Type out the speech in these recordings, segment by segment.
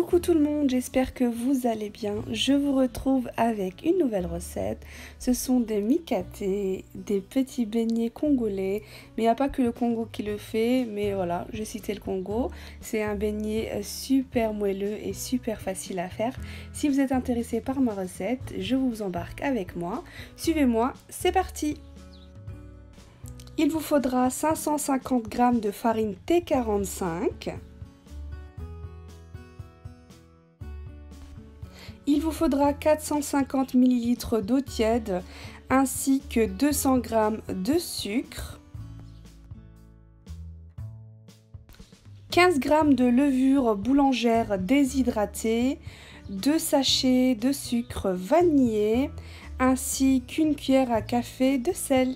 Coucou tout le monde, j'espère que vous allez bien. Je vous retrouve avec une nouvelle recette. Ce sont des mikaté, des petits beignets congolais. Mais il n'y a pas que le Congo qui le fait, mais voilà, j'ai cité le Congo. C'est un beignet super moelleux et super facile à faire. Si vous êtes intéressé par ma recette, je vous embarque avec moi. Suivez-moi, c'est parti! Il vous faudra 550 g de farine T45. Il vous faudra 450 ml d'eau tiède ainsi que 200 g de sucre, 15 g de levure boulangère déshydratée, 2 sachets de sucre vanillé ainsi qu'une cuillère à café de sel.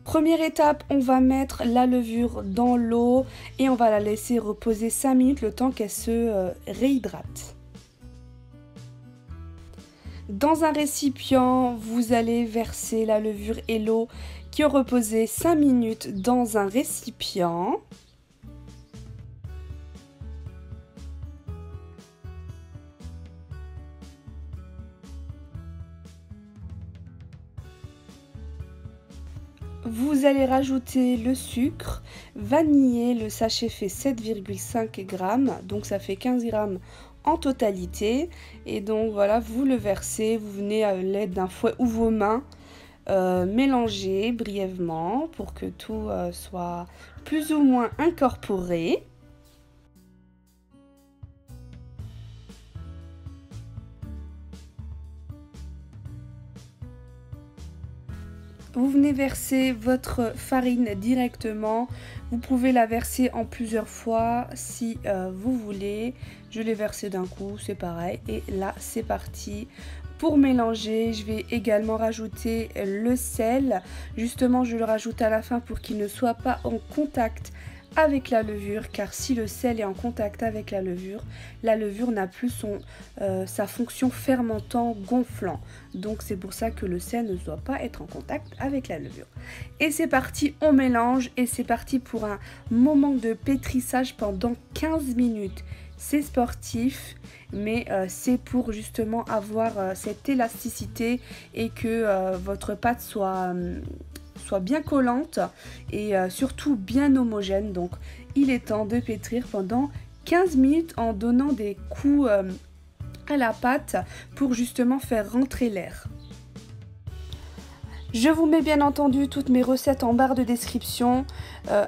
Première étape, on va mettre la levure dans l'eau et on va la laisser reposer 5 minutes le temps qu'elle se réhydrate. Dans un récipient, vous allez verser la levure et l'eau qui ont reposé 5 minutes dans un récipient. Vous allez rajouter le sucre vanillé, le sachet fait 7,5 g, donc ça fait 15 g en totalité. Et donc voilà, vous le versez, vous venez à l'aide d'un fouet ou vos mains mélanger brièvement pour que tout soit plus ou moins incorporé. Vous venez verser votre farine directement. Vous pouvez la verser en plusieurs fois si vous voulez. Je l'ai versée d'un coup, c'est pareil. Et là, c'est parti. Pour mélanger, je vais également rajouter le sel. Justement, je le rajoute à la fin pour qu'il ne soit pas en contact avec la levure, car si le sel est en contact avec la levure n'a plus sa fonction fermentant gonflant. Donc c'est pour ça que le sel ne doit pas être en contact avec la levure. Et c'est parti, on mélange et c'est parti pour un moment de pétrissage pendant 15 minutes. C'est sportif, mais c'est pour justement avoir cette élasticité et que votre pâte soit bien collante et surtout bien homogène. Donc il est temps de pétrir pendant 15 minutes en donnant des coups à la pâte pour justement faire rentrer l'air. Je vous mets bien entendu toutes mes recettes en barre de description,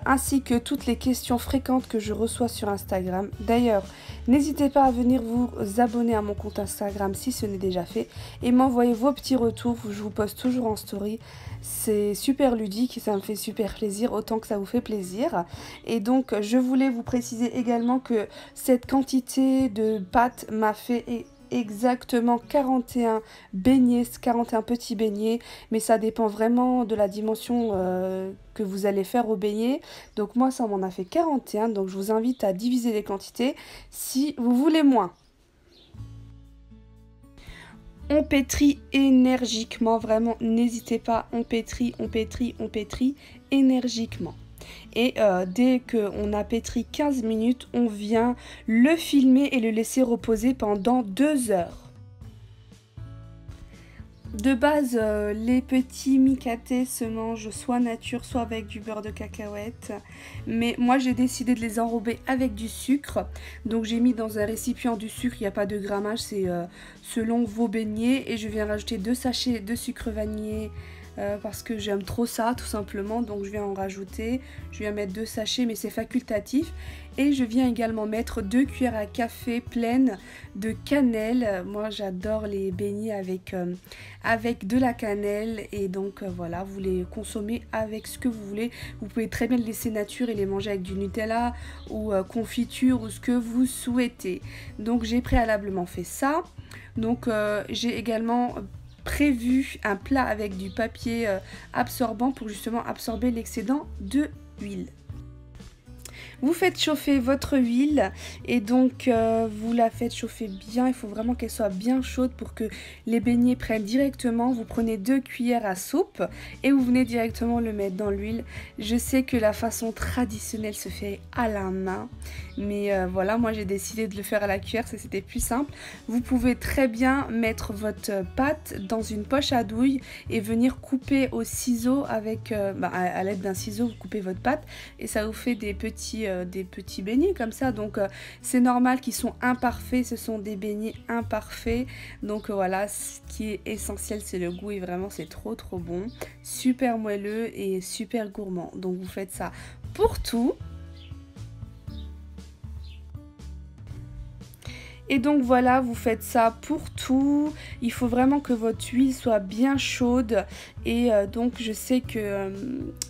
ainsi que toutes les questions fréquentes que je reçois sur Instagram. D'ailleurs, n'hésitez pas à venir vous abonner à mon compte Instagram si ce n'est déjà fait et m'envoyer vos petits retours, je vous poste toujours en story. C'est super ludique et ça me fait super plaisir, autant que ça vous fait plaisir. Et donc, je voulais vous préciser également que cette quantité de pâte m'a fait exactement 41 beignets, 41 petits beignets, mais ça dépend vraiment de la dimension que vous allez faire au beignet. Donc moi ça m'en a fait 41, donc je vous invite à diviser les quantités si vous voulez moins. On pétrit énergiquement, vraiment n'hésitez pas, on pétrit énergiquement. Et dès qu'on a pétri 15 minutes, on vient le filmer et le laisser reposer pendant 2 heures. De base, les petits mikaté se mangent soit nature, soit avec du beurre de cacahuète. Mais moi, j'ai décidé de les enrober avec du sucre. Donc, j'ai mis dans un récipient du sucre. Il n'y a pas de grammage, c'est selon vos beignets. Et je viens rajouter 2 sachets de sucre vanillé parce que j'aime trop ça, tout simplement. Donc, je viens en rajouter. Je viens mettre 2 sachets, mais c'est facultatif. Et je viens également mettre 2 cuillères à café pleines de cannelle. Moi, j'adore les beignets avec de la cannelle. Et donc, voilà, vous les consommez avec ce que vous voulez. Vous pouvez très bien les laisser nature et les manger avec du Nutella ou confiture ou ce que vous souhaitez. Donc, j'ai préalablement fait ça. Donc, j'ai également prévu un plat avec du papier absorbant pour justement absorber l'excédent de huile. Vous faites chauffer votre huile et donc vous la faites chauffer bien. Il faut vraiment qu'elle soit bien chaude pour que les beignets prennent directement. Vous prenez 2 cuillères à soupe et vous venez directement le mettre dans l'huile. Je sais que la façon traditionnelle se fait à la main, mais voilà, moi j'ai décidé de le faire à la cuillère, c'était plus simple. Vous pouvez très bien mettre votre pâte dans une poche à douille et venir couper au ciseau avec, à l'aide d'un ciseau, vous coupez votre pâte et ça vous fait des petits beignets comme ça. Donc c'est normal qu'ils sont imparfaits, ce sont des beignets imparfaits. Donc voilà, ce qui est essentiel c'est le goût et vraiment c'est trop bon, super moelleux et super gourmand. Donc vous faites ça pour tout. Et donc voilà, vous faites ça pour tout. Il faut vraiment que votre huile soit bien chaude. Et donc je sais que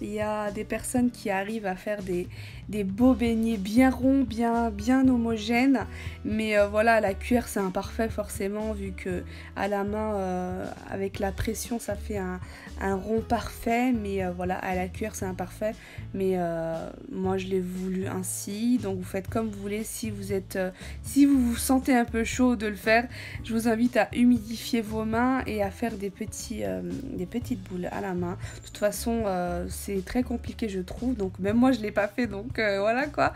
il y a des personnes qui arrivent à faire des beaux beignets bien ronds, bien homogènes. Mais voilà, à la cuillère c'est imparfait forcément, vu que à la main, avec la pression, ça fait un rond parfait. Mais voilà, à la cuillère c'est imparfait. Mais moi je l'ai voulu ainsi. Donc vous faites comme vous voulez. Si vous vous sentez un peu chaud de le faire, je vous invite à humidifier vos mains et à faire des petites boules à la main. De toute façon c'est très compliqué je trouve, donc même moi je l'ai pas fait, donc voilà quoi.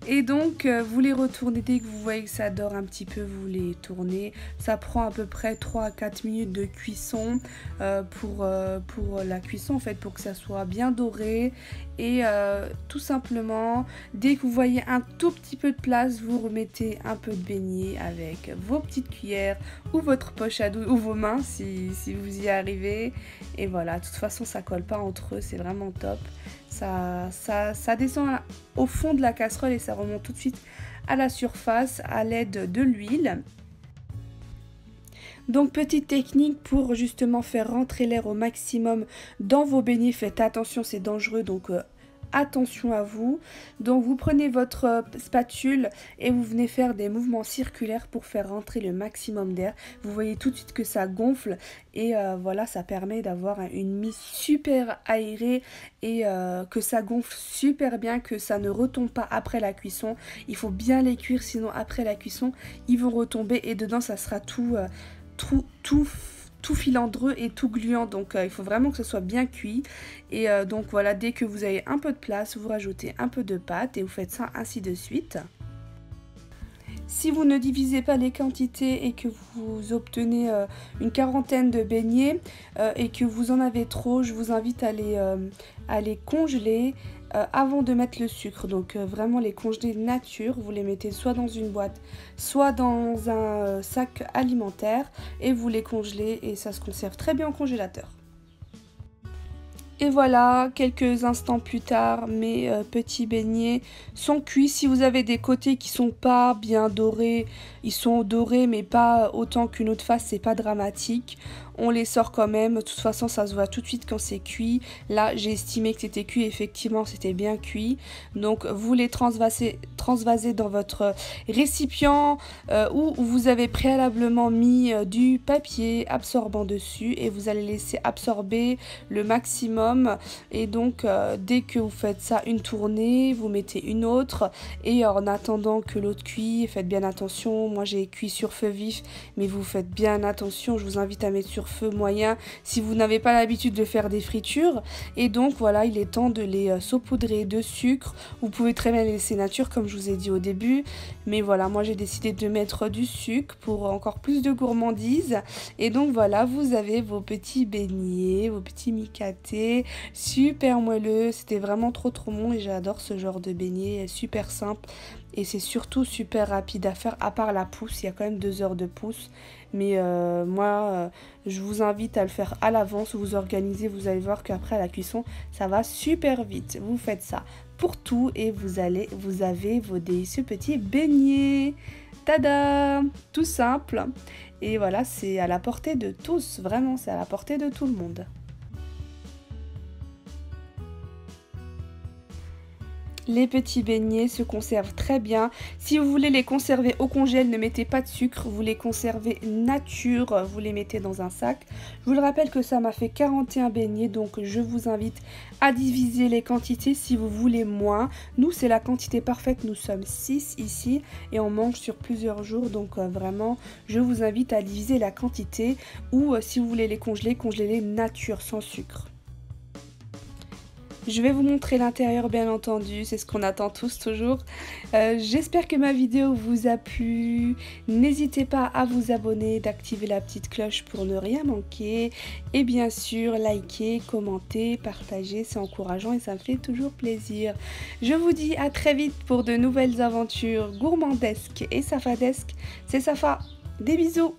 Et donc vous les retournez dès que vous voyez que ça dort un petit peu, vous les tournez. Ça prend à peu près 3 à 4 minutes de cuisson pour la cuisson en fait, pour que ça soit bien doré. Et tout simplement, dès que vous voyez un tout petit peu de place, vous remettez un peu de beignet avec vos petites cuillères ou votre poche à douille ou vos mains si vous y arrivez. Et voilà, de toute façon ça colle pas entre eux, c'est vraiment top. Ça descend au fond de la casserole et ça remonte tout de suite à la surface à l'aide de l'huile. Donc petite technique pour justement faire rentrer l'air au maximum dans vos beignets. Faites attention, c'est dangereux, donc attention à vous. Donc vous prenez votre spatule et vous venez faire des mouvements circulaires pour faire rentrer le maximum d'air. Vous voyez tout de suite que ça gonfle et voilà, ça permet d'avoir une mie super aérée et que ça gonfle super bien, que ça ne retombe pas après la cuisson. Il faut bien les cuire, sinon après la cuisson ils vont retomber et dedans ça sera tout filandreux et tout gluant. Donc il faut vraiment que ce soit bien cuit. Et donc voilà, dès que vous avez un peu de place, vous rajoutez un peu de pâte et vous faites ça ainsi de suite. Si vous ne divisez pas les quantités et que vous obtenez une quarantaine de beignets et que vous en avez trop, je vous invite à les congeler avant de mettre le sucre. Donc vraiment les congeler nature, vous les mettez soit dans une boîte, soit dans un sac alimentaire et vous les congelez et ça se conserve très bien au congélateur. Et voilà, quelques instants plus tard, mes petits beignets sont cuits. Si vous avez des côtés qui sont pas bien dorés, ils sont dorés mais pas autant qu'une autre face, c'est pas dramatique. On les sort quand même, de toute façon ça se voit tout de suite quand c'est cuit. Là j'ai estimé que c'était cuit, effectivement c'était bien cuit. Donc vous les transvasez dans votre récipient où vous avez préalablement mis du papier absorbant dessus et vous allez laisser absorber le maximum. Et donc dès que vous faites ça une tournée, vous mettez une autre et en attendant que l'autre cuit, faites bien attention. Moi j'ai cuit sur feu vif, mais vous faites bien attention, je vous invite à mettre sur feu moyen si vous n'avez pas l'habitude de faire des fritures. Et donc voilà, il est temps de les saupoudrer de sucre. Vous pouvez très bien les laisser nature comme je vous ai dit au début, mais voilà, moi j'ai décidé de mettre du sucre pour encore plus de gourmandise. Et donc voilà, vous avez vos petits beignets, vos petits micatés super moelleux. C'était vraiment trop bon et j'adore ce genre de beignets, super simple. Et c'est surtout super rapide à faire, à part la pousse, il y a quand même 2 heures de pousse. Mais moi, je vous invite à le faire à l'avance, vous organisez, vous allez voir qu'après à la cuisson, ça va super vite. Vous faites ça pour tout et vous avez vos délicieux petits beignets. Tada! Tout simple. Et voilà, c'est à la portée de tous, vraiment, c'est à la portée de tout le monde. Les petits beignets se conservent très bien. Si vous voulez les conserver au congèle, ne mettez pas de sucre. Vous les conservez nature, vous les mettez dans un sac. Je vous le rappelle que ça m'a fait 41 beignets, donc je vous invite à diviser les quantités si vous voulez moins. Nous, c'est la quantité parfaite. Nous sommes 6 ici et on mange sur plusieurs jours. Donc vraiment, je vous invite à diviser la quantité ou si vous voulez les congeler, congelez-les nature, sans sucre. Je vais vous montrer l'intérieur bien entendu, c'est ce qu'on attend tous toujours. J'espère que ma vidéo vous a plu. N'hésitez pas à vous abonner, d'activer la petite cloche pour ne rien manquer. Et bien sûr, liker, commenter, partager, c'est encourageant et ça me fait toujours plaisir. Je vous dis à très vite pour de nouvelles aventures gourmandesques et safadesques. C'est Safa, des bisous.